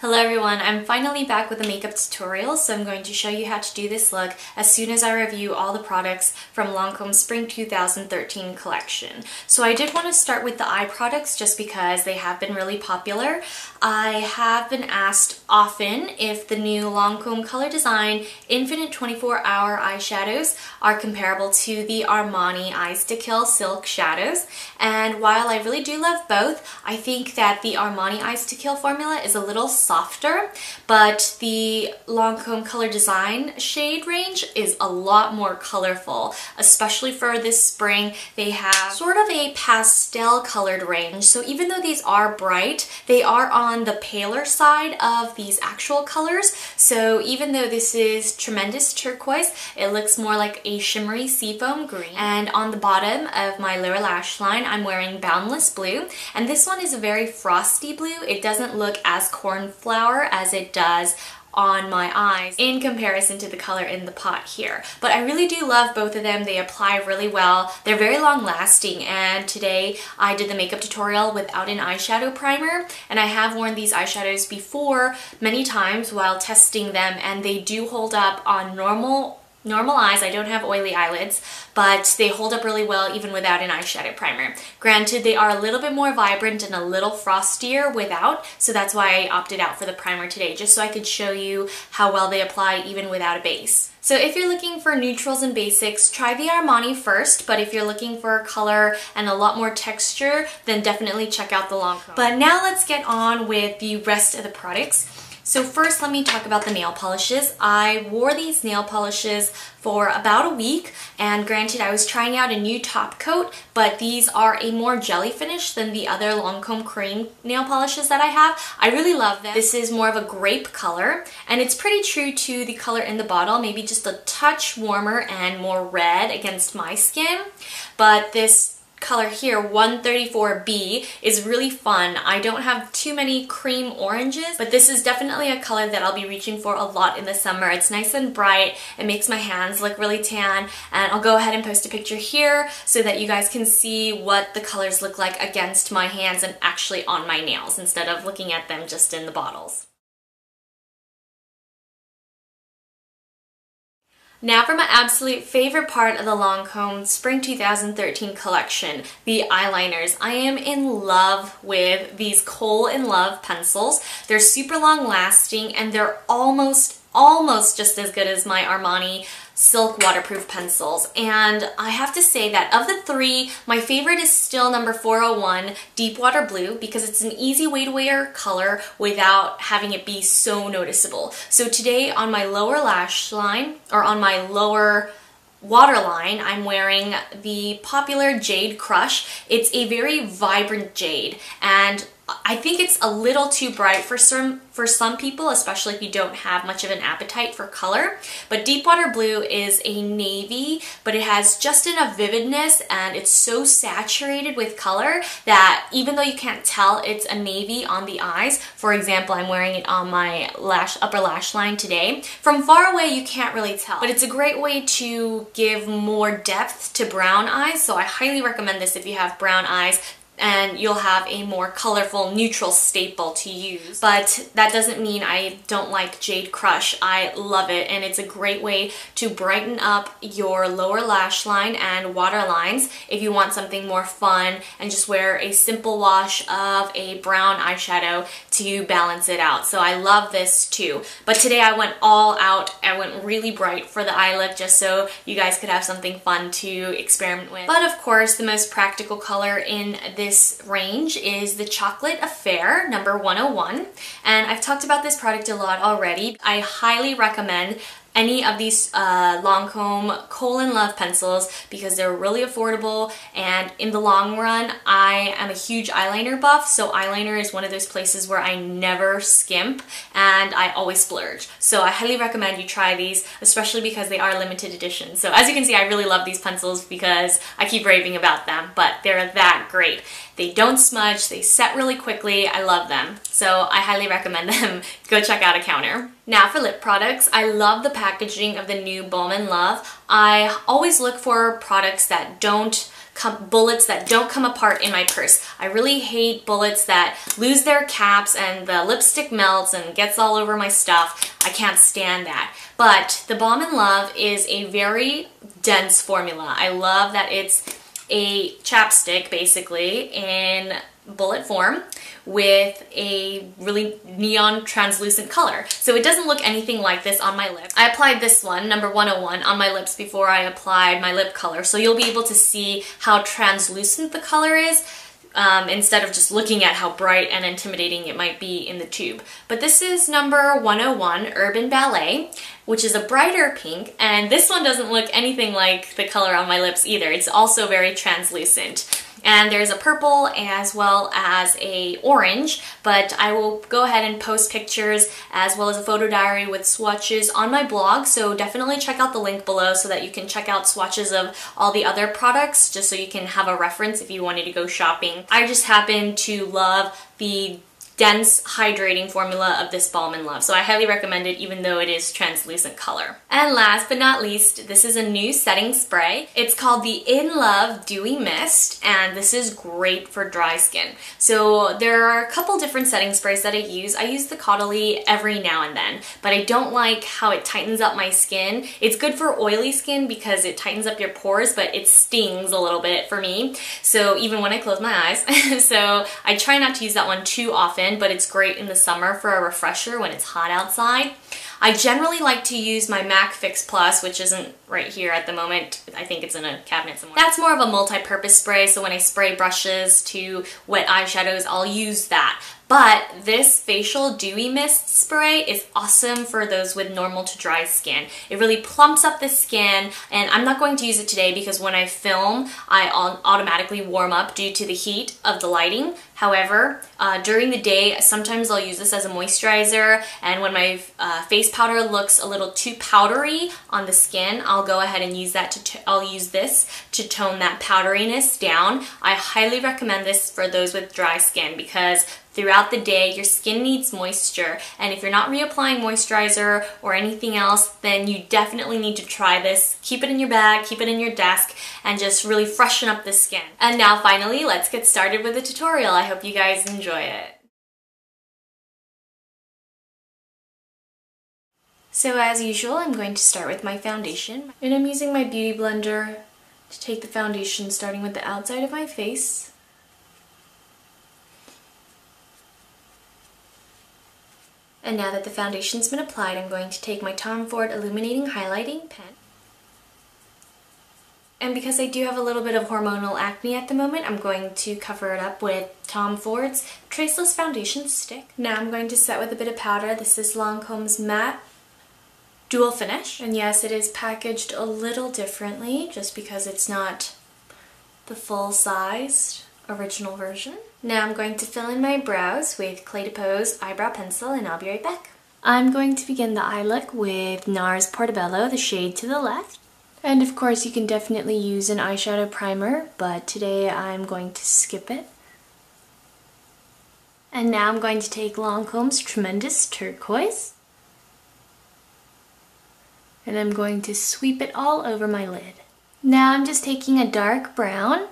Hello everyone, I'm finally back with a makeup tutorial, so I'm going to show you how to do this look as soon as I review all the products from Lancome's Spring 2013 collection. So I did want to start with the eye products just because they have been really popular. I have been asked often if the new Lancome Color Design Infinite 24-Hour eyeshadows are comparable to the Armani Eyes to Kill Silk Shadows, and while I really do love both, I think that the Armani Eyes to Kill formula is a little softer, but the Lancome Color Design shade range is a lot more colorful, especially for this spring. They have sort of a pastel colored range, so even though these are bright, they are on the paler side of these actual colors. So even though this is tremendous turquoise, it looks more like a shimmery seafoam green. And on the bottom of my lower lash line, I'm wearing Boundless Blue, and this one is a very frosty blue. It doesn't look as cornflower as it does on my eyes in comparison to the color in the pot here. But I really do love both of them. They apply really well. They're very long lasting, and today I did the makeup tutorial without an eyeshadow primer, and I have worn these eyeshadows before many times while testing them, and they do hold up on normal eyes. I don't have oily eyelids, but they hold up really well even without an eyeshadow primer. Granted, they are a little bit more vibrant and a little frostier without, so that's why I opted out for the primer today, just so I could show you how well they apply even without a base. So if you're looking for neutrals and basics, try the Armani first, but if you're looking for color and a lot more texture, then definitely check out the Lancome. But now let's get on with the rest of the products. So first, let me talk about the nail polishes. I wore these nail polishes for about a week, and granted, I was trying out a new top coat, but these are a more jelly finish than the other Lancome cream nail polishes that I have. I really love them. This is more of a grape color, and it's pretty true to the color in the bottle, maybe just a touch warmer and more red against my skin, but this color here, 134B, is really fun. I don't have too many cream oranges, but this is definitely a color that I'll be reaching for a lot in the summer. It's nice and bright, it makes my hands look really tan, and I'll go ahead and post a picture here so that you guys can see what the colors look like against my hands and actually on my nails instead of looking at them just in the bottles. Now for my absolute favorite part of the Lancome Spring 2013 collection, the eyeliners. I am in love with these Kohl in Love pencils. They're super long lasting, and they're almost just as good as my Armani Silk waterproof pencils. And I have to say that of the three, my favorite is still number 401, Deep Water Blue, because it's an easy way to wear color without having it be so noticeable. So today on my lower lash line, or on my lower waterline, I'm wearing the popular Jade Crush. It's a very vibrant jade, and I think it's a little too bright for some people, especially if you don't have much of an appetite for color. But Deep Water Blue is a navy, but it has just enough vividness, and it's so saturated with color that even though you can't tell it's a navy on the eyes, for example, I'm wearing it on my upper lash line today, from far away you can't really tell. But it's a great way to give more depth to brown eyes, so I highly recommend this if you have brown eyes, and you'll have a more colorful neutral staple to use. But that doesn't mean I don't like Jade Crush. I love it, and it's a great way to brighten up your lower lash line and waterlines if you want something more fun and just wear a simple wash of a brown eyeshadow to balance it out. So I love this too. But today I went all out. I went really bright for the eye look just so you guys could have something fun to experiment with. But of course, the most practical color in this range is the Chocolate Affair number 101, and I've talked about this product a lot already. I highly recommend any of these Lancome Kohl in Love pencils because they're really affordable, and in the long run I am a huge eyeliner buff, so eyeliner is one of those places where I never skimp and I always splurge. So I highly recommend you try these, especially because they are limited edition. So as you can see, I really love these pencils because I keep raving about them, but they're that great. They don't smudge, they set really quickly. I love them. So I highly recommend them. Go check out a counter. Now for lip products, I love the packaging of the new Balm Love. I always look for products that don't bullets that don't come apart in my purse. I really hate bullets that lose their caps and the lipstick melts and gets all over my stuff. I can't stand that. But the Balm Love is a very dense formula. I love that it's a chapstick basically in bullet form with a really neon translucent color. So it doesn't look anything like this on my lips. I applied this one, number 101, on my lips before I applied my lip color. So you'll be able to see how translucent the color is instead of just looking at how bright and intimidating it might be in the tube. But this is number 101, Urban Ballet, which is a brighter pink, and this one doesn't look anything like the color on my lips either. It's also very translucent. And there's a purple as well as a orange, but I will go ahead and post pictures as well as a photo diary with swatches on my blog, so definitely check out the link below so that you can check out swatches of all the other products just so you can have a reference if you wanted to go shopping. I just happen to love the dense hydrating formula of this Balm Love, so I highly recommend it even though it is translucent color. And last but not least, this is a new setting spray. It's called the In Love Dewy Mist, and this is great for dry skin. So there are a couple different setting sprays that I use. I use the Hautelook every now and then, but I don't like how it tightens up my skin. It's good for oily skin because it tightens up your pores, but it stings a little bit for me, so even when I close my eyes. So I try not to use that one too often, but it's great in the summer for a refresher when it's hot outside. I generally like to use my MAC Fix Plus, which isn't right here at the moment. I think it's in a cabinet somewhere. That's more of a multi-purpose spray, so when I spray brushes to wet eyeshadows, I'll use that. But this facial dewy mist spray is awesome for those with normal to dry skin. It really plumps up the skin, and I'm not going to use it today because when I film, I automatically warm up due to the heat of the lighting. However, during the day, sometimes I'll use this as a moisturizer, and when my face powder looks a little too powdery on the skin, I'll go ahead and use that I'll use this to tone that powderiness down. I highly recommend this for those with dry skin because throughout the day, your skin needs moisture, and if you're not reapplying moisturizer or anything else, then you definitely need to try this. Keep it in your bag, keep it in your desk, and just really freshen up the skin. And now finally, let's get started with the tutorial. I hope you guys enjoy it. So as usual, I'm going to start with my foundation, and I'm using my Beauty Blender to take the foundation starting with the outside of my face. And now that the foundation's been applied, I'm going to take my Tom Ford Illuminating Highlighting Pen. And because I do have a little bit of hormonal acne at the moment, I'm going to cover it up with Tom Ford's Traceless Foundation Stick. Now I'm going to set with a bit of powder. This is Lancome's Matte Dual Finish. And yes, it is packaged a little differently just because it's not the full-sized original version. Now I'm going to fill in my brows with Clay to Pose Eyebrow Pencil, and I'll be right back. I'm going to begin the eye look with NARS Portobello, the shade to the left. And of course you can definitely use an eyeshadow primer, but today I'm going to skip it. And now I'm going to take Lancome's Tremendous Turquoise, and I'm going to sweep it all over my lid. Now I'm just taking a dark brown,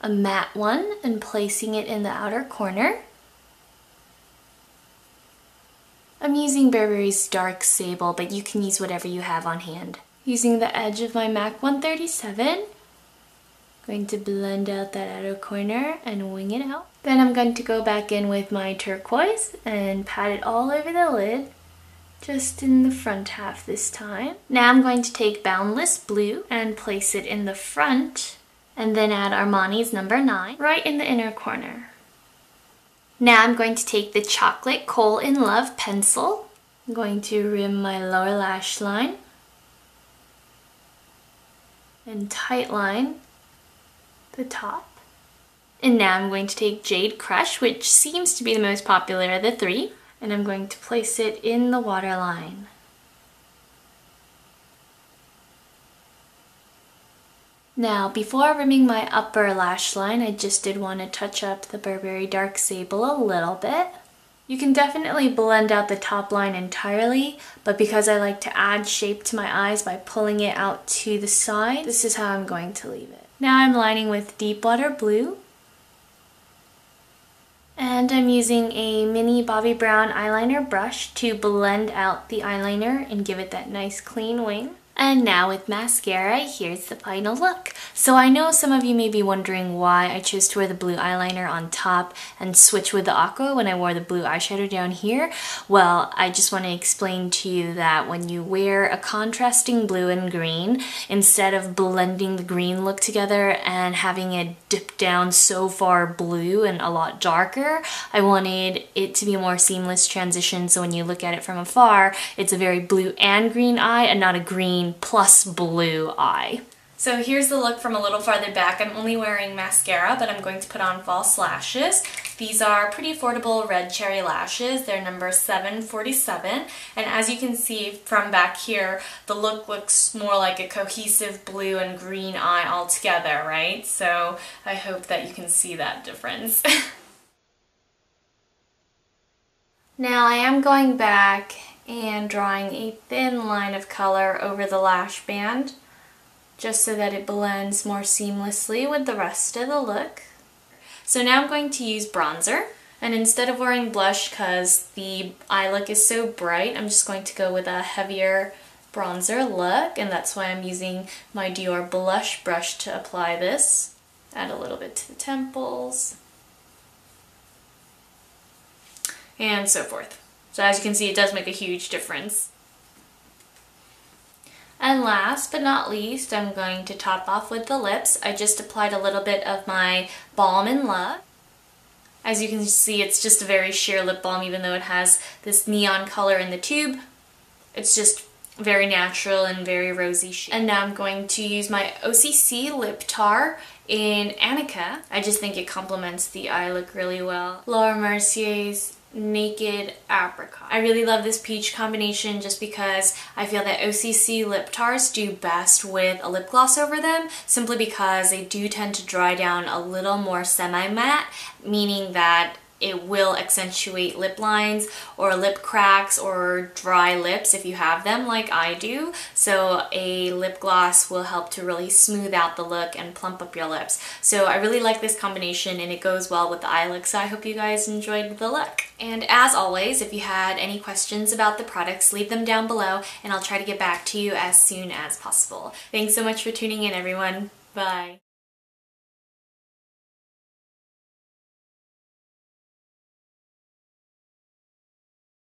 a matte one, and placing it in the outer corner. I'm using Burberry's Dark Sable, but you can use whatever you have on hand. Using the edge of my MAC 137, going to blend out that outer corner and wing it out. Then I'm going to go back in with my turquoise and pat it all over the lid, just in the front half this time. Now I'm going to take Boundless Blue and place it in the front, and then add Armani's number 9 right in the inner corner. Now I'm going to take the Chocolate Coal in Love pencil. I'm going to rim my lower lash line and tightline the top. And now I'm going to take Jade Crush, which seems to be the most popular of the three, and I'm going to place it in the waterline. Now, before rimming my upper lash line, I just did want to touch up the Burberry Dark Sable a little bit. You can definitely blend out the top line entirely, but because I like to add shape to my eyes by pulling it out to the side, this is how I'm going to leave it. Now I'm lining with Deep Water Blue. And I'm using a mini Bobbi Brown eyeliner brush to blend out the eyeliner and give it that nice clean wing. And now with mascara, here's the final look. So I know some of you may be wondering why I chose to wear the blue eyeliner on top and switch with the aqua when I wore the blue eyeshadow down here. Well, I just want to explain to you that when you wear a contrasting blue and green, instead of blending the green look together and having it dip down so far blue and a lot darker, I wanted it to be a more seamless transition, so when you look at it from afar, it's a very blue and green eye and not a green plus blue eye. So here's the look from a little farther back. I'm only wearing mascara, but I'm going to put on false lashes. These are pretty affordable red cherry lashes. They're number 747. And as you can see from back here, the look looks more like a cohesive blue and green eye all together, right? So I hope that you can see that difference. Now I am going back and drawing a thin line of color over the lash band just so that it blends more seamlessly with the rest of the look. So now I'm going to use bronzer, and instead of wearing blush because the eye look is so bright, I'm just going to go with a heavier bronzer look, and that's why I'm using my Dior blush brush to apply this. Add a little bit to the temples and so forth. So as you can see, it does make a huge difference. And last but not least, I'm going to top off with the lips. I just applied a little bit of my Balm in Love. As you can see, it's just a very sheer lip balm, even though it has this neon color in the tube. It's just very natural and very rosy shade. And now I'm going to use my OCC lip tar in Annika. I just think it complements the eye look really well. Laura Mercier's Naked Apricot. I really love this peach combination just because I feel that OCC lip tars do best with a lip gloss over them, simply because they do tend to dry down a little more semi-matte, meaning that it will accentuate lip lines or lip cracks or dry lips if you have them like I do. So a lip gloss will help to really smooth out the look and plump up your lips. So I really like this combination and it goes well with the eye look, so I hope you guys enjoyed the look. And as always, if you had any questions about the products, leave them down below and I'll try to get back to you as soon as possible. Thanks so much for tuning in, everyone. Bye.